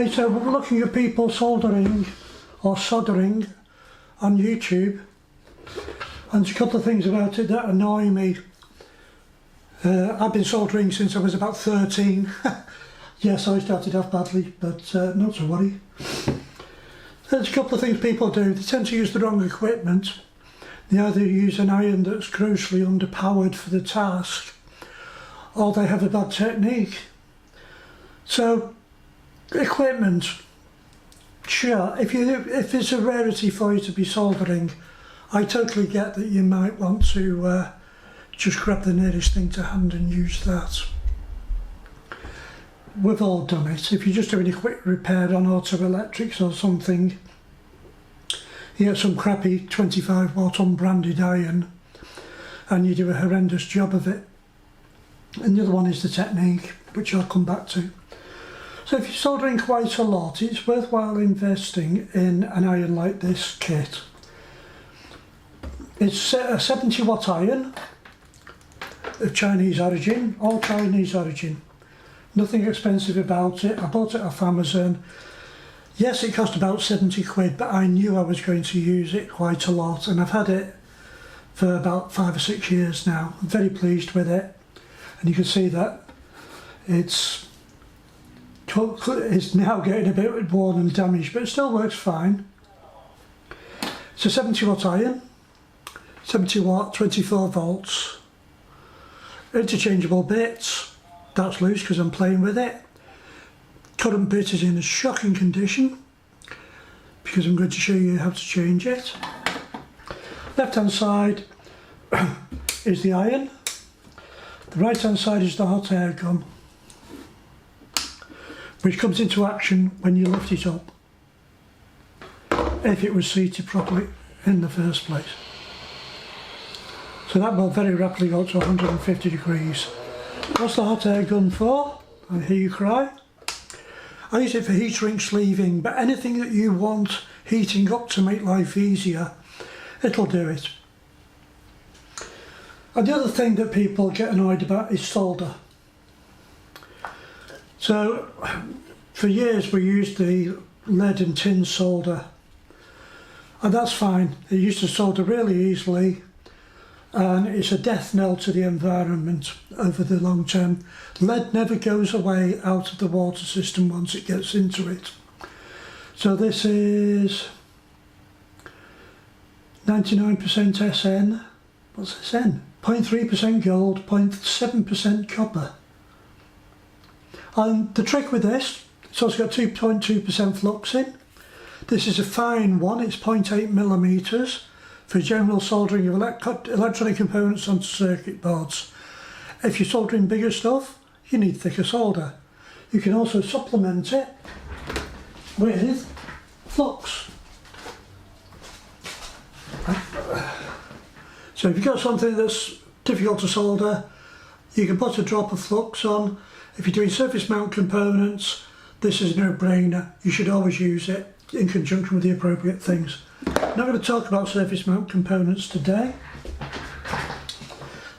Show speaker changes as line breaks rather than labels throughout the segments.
Okay, so we're looking at people soldering or soldering on YouTube, and there's a couple of things about it that annoy me. I've been soldering since I was about 13. Yes, I started off badly, but not to worry. There's a couple of things people do. They tend to use the wrong equipment. They either use an iron that's grossly underpowered for the task, or they have a bad technique. So, equipment, sure, if it's a rarity for you to be soldering, I totally get that you might want to just grab the nearest thing to hand and use that. We've all done it. If you're just doing a quick repair on auto electrics or something, you get some crappy 25 watt unbranded iron and you do a horrendous job of it. And the other one is the technique, which I'll come back to. So if you're soldering quite a lot, it's worthwhile investing in an iron like this kit. It's a 70 watt iron of Chinese origin, all Chinese origin. Nothing expensive about it. I bought it off Amazon. Yes, it cost about 70 quid, but I knew I was going to use it quite a lot, and I've had it for about 5 or 6 years now. I'm very pleased with it, and you can see that it's now getting a bit worn and damaged, but it still works fine. It's a 70 watt iron, 70 watt, 24 volts, interchangeable bits. That's loose because I'm playing with it. Current bit is in a shocking condition because I'm going to show you how to change it. Left hand side is the iron. The right hand side is the hot air gun, which comes into action when you lift it up, if it was seated properly in the first place. So that will very rapidly go up to 150 degrees. What's the hot air gun for? I hear you cry. I use it for heat shrink sleeving, but anything that you want heating up to make life easier, it'll do it. And the other thing that people get annoyed about is solder. So, for years we used the lead and tin solder, and that's fine. It used to solder really easily, and it's a death knell to the environment over the long term. Lead never goes away out of the water system once it gets into it. So this is 99% SN. What's SN? 0.3% gold, 0.7% copper. And the trick with this, it's also got 2.2% flux in. This is a fine one, it's 0.8 millimeters for general soldering of electronic components onto circuit boards. If you're soldering bigger stuff, you need thicker solder. You can also supplement it with flux. So if you've got something that's difficult to solder, you can put a drop of flux on. If you're doing surface mount components, this is a no-brainer. You should always use it in conjunction with the appropriate things. I'm not going to talk about surface mount components today.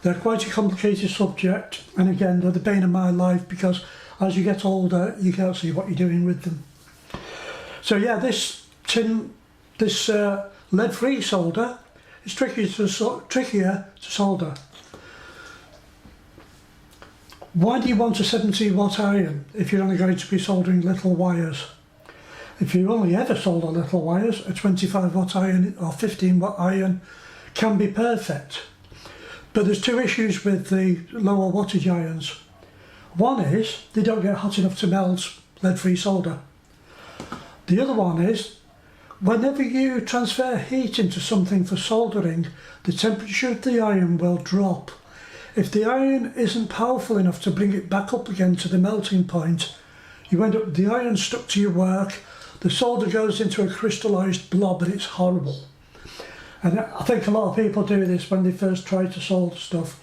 They're quite a complicated subject, and again, they're the bane of my life because as you get older, you can't see what you're doing with them. So yeah, this lead-free solder is trickier to solder. Why do you want a 70 watt iron if you're only going to be soldering little wires? If you only ever solder little wires, a 25 watt iron or 15 watt iron can be perfect. But there's two issues with the lower wattage irons. One is they don't get hot enough to melt lead-free solder. The other one is whenever you transfer heat into something for soldering, the temperature of the iron will drop. If the iron isn't powerful enough to bring it back up again to the melting point, you end up with the iron stuck to your work, the solder goes into a crystallised blob, and it's horrible. And I think a lot of people do this when they first try to solder stuff.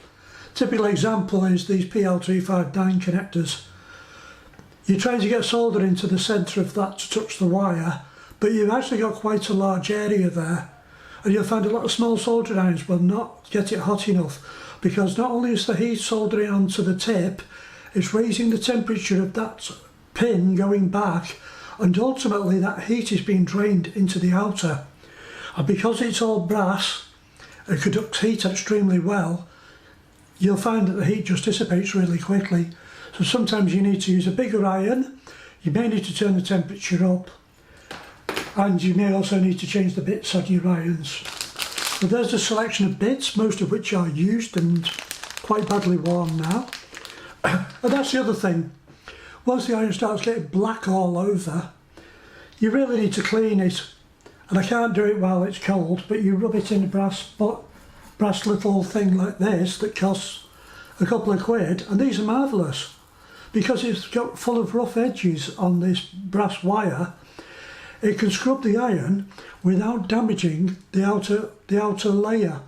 Typical example is these PL359 connectors. You're trying to get solder into the centre of that to touch the wire, but you've actually got quite a large area there, and you'll find a lot of small soldering irons will not get it hot enough, because not only is the heat soldering onto the tip, it's raising the temperature of that pin going back, and ultimately that heat is being drained into the outer, and because it's all brass, it conducts heat extremely well. You'll find that the heat just dissipates really quickly. So sometimes you need to use a bigger iron, you may need to turn the temperature up, and you may also need to change the bits on your irons. So there's a selection of bits, most of which are used and quite badly worn now. And that's the other thing. Once the iron starts getting black all over, you really need to clean it. And I can't do it while it's cold, but you rub it in a brass little thing like this that costs a couple of quid, and these are marvellous because it's got full of rough edges on this brass wire. It can scrub the iron without damaging the outer layer,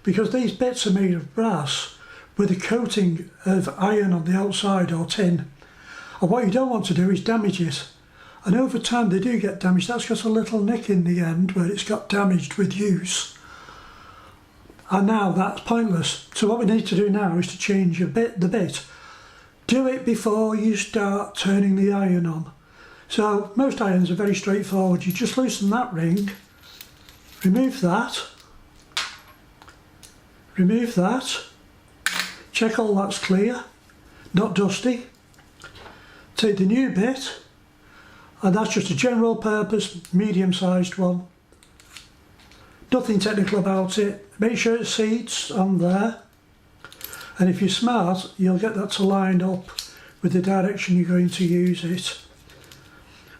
because these bits are made of brass with a coating of iron on the outside or tin, and what you don't want to do is damage it. And over time they do get damaged. That's got a little nick in the end where it's got damaged with use. And now that's pointless. So what we need to do now is to change the bit. Do it before you start turning the iron on. So most irons are very straightforward. You just loosen that ring, remove that, check all that's clear, not dusty. Take the new bit, and that's just a general purpose, medium-sized one. Nothing technical about it. Make sure it seats on there, and if you're smart, you'll get that to line up with the direction you're going to use it,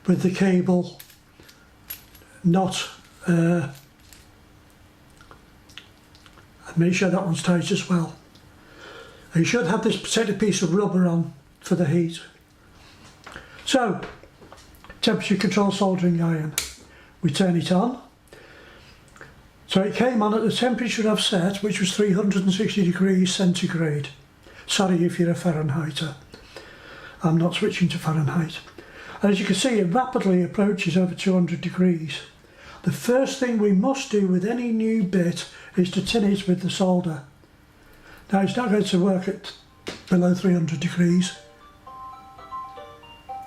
with the cable not and make sure that one's tight as well. And you should have this protective piece of rubber on for the heat. So, temperature control soldering iron. We turn it on. So it came on at the temperature I've set, which was 360 degrees centigrade. Sorry if you're a Fahrenheiter. I'm not switching to Fahrenheit. And as you can see, it rapidly approaches over 200 degrees. The first thing we must do with any new bit is to tin it with the solder. Now it's not going to work at below 300 degrees.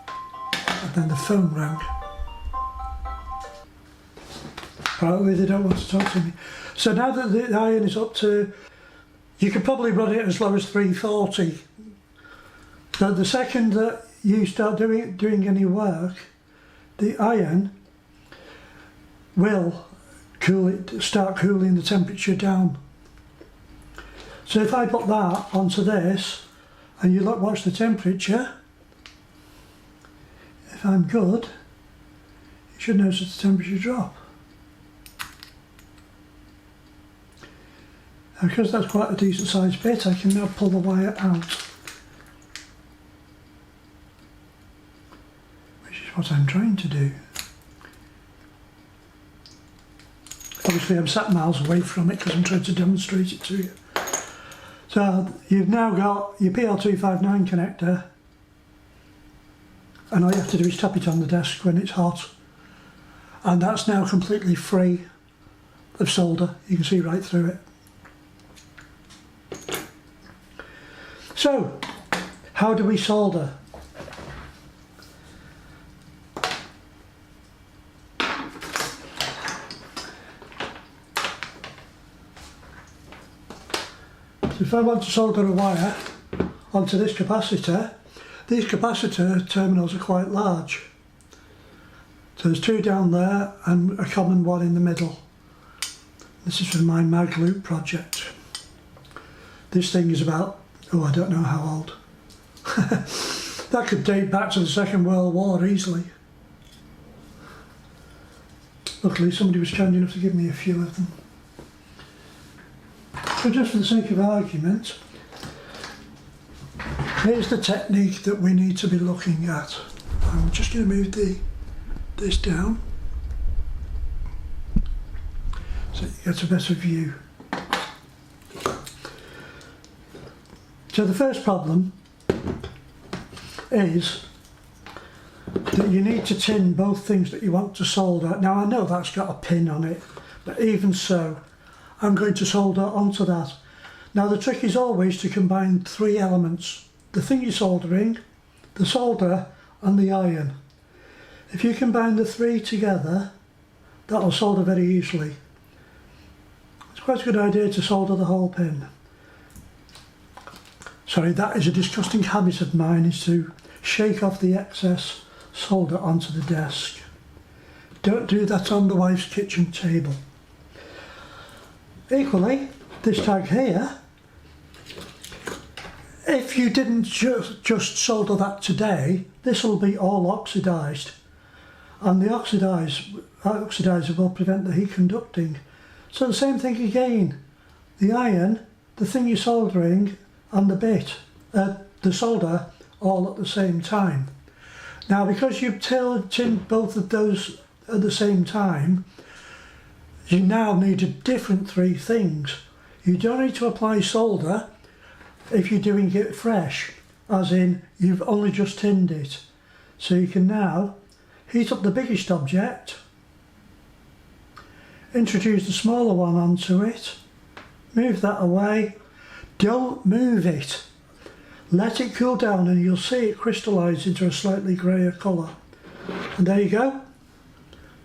And then the phone rang. Apparently they don't want to talk to me. So now that the iron is up to, you could probably run it as low as 340. So the second that you start doing any work, the iron will start cooling the temperature down. So if I put that onto this, and you watch the temperature, if I'm good, you should notice the temperature drop. And because that's quite a decent sized bit, I can now pull the wire out, which is what I'm trying to do. Obviously I'm sat miles away from it because I'm trying to demonstrate it to you. So you've now got your PL259 connector, and all you have to do is tap it on the desk when it's hot, and that's now completely free of solder. You can see right through it. So, how do we solder? So if I want to solder a wire onto this capacitor, these capacitor terminals are quite large. So there's two down there and a common one in the middle. This is for my mag loop project. This thing is about, I don't know how old. That could date back to the Second World War easily. Luckily somebody was kind enough to give me a few of them. So just for the sake of argument, here's the technique that we need to be looking at. I'm just going to move this down so you get a better view. So the first problem is that you need to tin both things that you want to solder. Now I know that's got a pin on it, but even so, I'm going to solder onto that. Now the trick is always to combine three elements: the thing you're soldering, the solder and the iron. If you combine the three together, that'll solder very easily. It's quite a good idea to solder the whole pin. Sorry, that is a disgusting habit of mine, is to shake off the excess solder onto the desk. Don't do that on the wife's kitchen table. Equally, this tag here, if you didn't just solder that today, this will be all oxidised, and the oxidizer will prevent the heat conducting. So the same thing again, the iron, the thing you're soldering, and the bit, the solder, all at the same time. Now, because you've tinned both of those at the same time, you now need a different three things. You don't need to apply solder if you're doing it fresh, as in you've only just tinned it. So you can now heat up the biggest object, introduce the smaller one onto it, move that away, don't move it. Let it cool down and you'll see it crystallise into a slightly greyer colour. And there you go.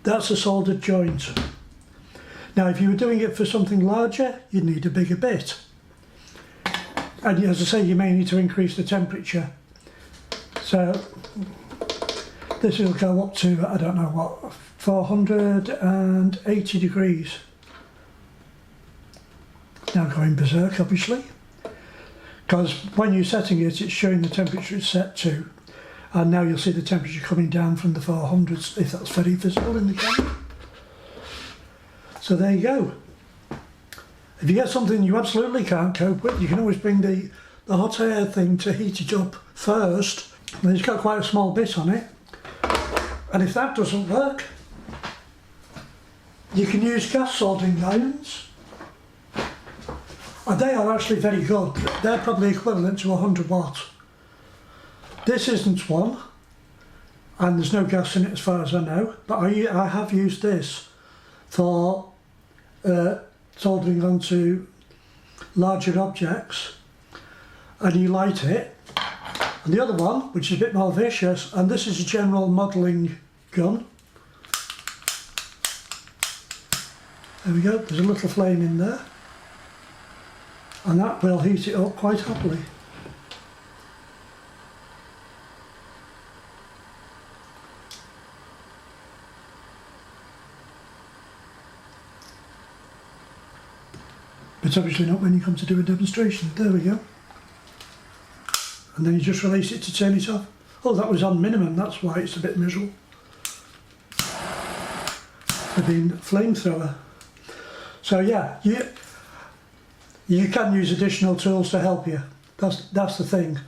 That's a soldered joint. Now, if you were doing it for something larger, you'd need a bigger bit. And as I say, you may need to increase the temperature. So this will go up to, I don't know what, 480 degrees. Now going berserk, obviously, because when you're setting it, it's showing the temperature it's set to. And now you'll see the temperature coming down from the 400s, if that's very visible in the camera. So there you go. If you get something you absolutely can't cope with, you can always bring the hot air thing to heat it up first. And it's got quite a small bit on it. And if that doesn't work, you can use gas soldering irons. And they are actually very good. They're probably equivalent to 100 watt. This isn't one, and there's no gas in it as far as I know, but I have used this for soldering onto larger objects, and you light it. And the other one, which is a bit more vicious, and this is a general modelling gun. There we go, there's a little flame in there, and that will heat it up quite happily. But obviously not when you come to do a demonstration. There we go. And then you just release it to turn it off. Oh, that was on minimum, that's why it's a bit miserable. For being flamethrower. So yeah, you can use additional tools to help you. That's the thing.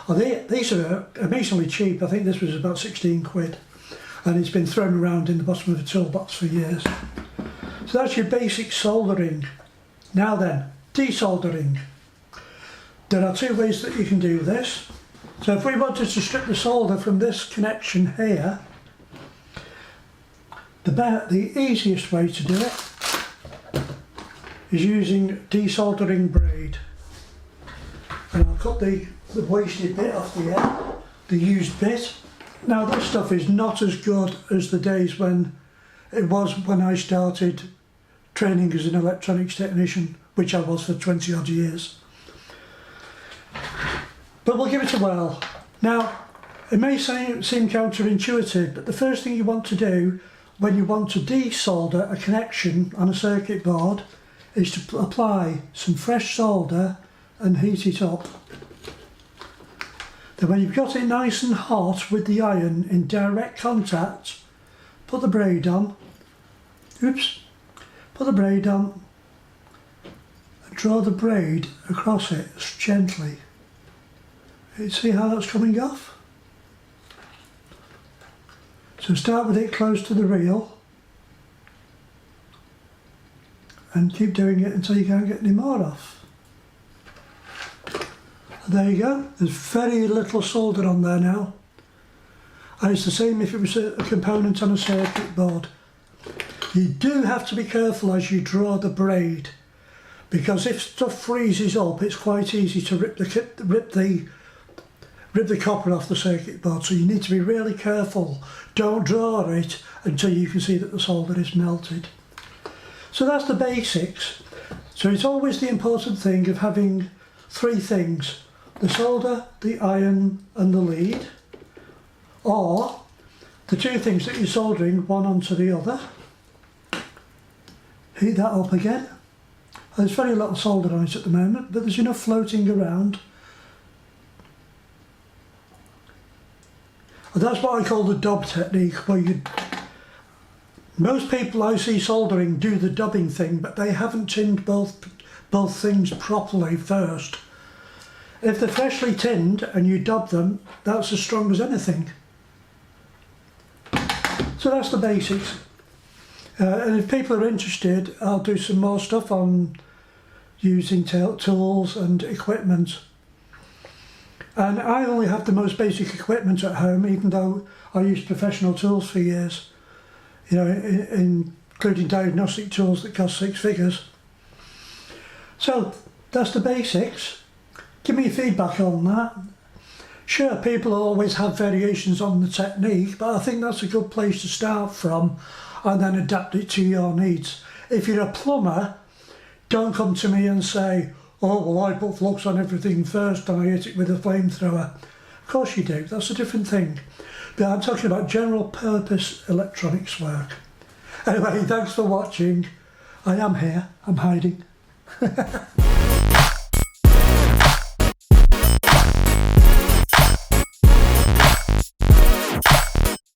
Oh, these are amazingly cheap. I think this was about 16 quid. And it's been thrown around in the bottom of a toolbox for years. So that's your basic soldering. Now then, desoldering. There are two ways that you can do this. So if we wanted to strip the solder from this connection here, the easiest way to do it is using desoldering braid. And I'll cut the wasted bit off the end, the used bit. Now this stuff is not as good as the days when it was when I started training as an electronics technician, which I was for 20 odd years. But we'll give it a whirl. Now, it may seem counterintuitive, but the first thing you want to do when you want to desolder a connection on a circuit board is to apply some fresh solder and heat it up. Then when you've got it nice and hot with the iron in direct contact, put the braid on. Put the braid on and draw the braid across it gently. You see how that's coming off? So start with it close to the reel and keep doing it until you can't get any more off. And there you go, there's very little solder on there now. And it's the same if it was a component on a circuit board. You do have to be careful as you draw the braid, because if stuff freezes up, it's quite easy to rip the rip the copper off the circuit board, so you need to be really careful. Don't draw it until you can see that the solder is melted. So that's the basics. So it's always the important thing of having three things: the solder, the iron and the lead, or the two things that you're soldering one onto the other. Heat that up again. There's very little solder on it at the moment, but there's enough floating around. And that's what I call the dub technique, where most people I see soldering do the dubbing thing, but they haven't tinned both things properly first. If they're freshly tinned and you dub them, that's as strong as anything. So that's the basics. And if people are interested, I'll do some more stuff on using tools and equipment. And I only have the most basic equipment at home, even though I used professional tools for years, you know, including diagnostic tools that cost 6 figures. So that's the basics. Give me feedback on that. Sure, people always have variations on the technique, but I think that's a good place to start from and then adapt it to your needs. If you're a plumber, don't come to me and say, oh, well, I put flux on everything first and I hit it with a flamethrower. Of course you do, that's a different thing. But I'm talking about general purpose electronics work. Anyway, thanks for watching. I am here, I'm hiding.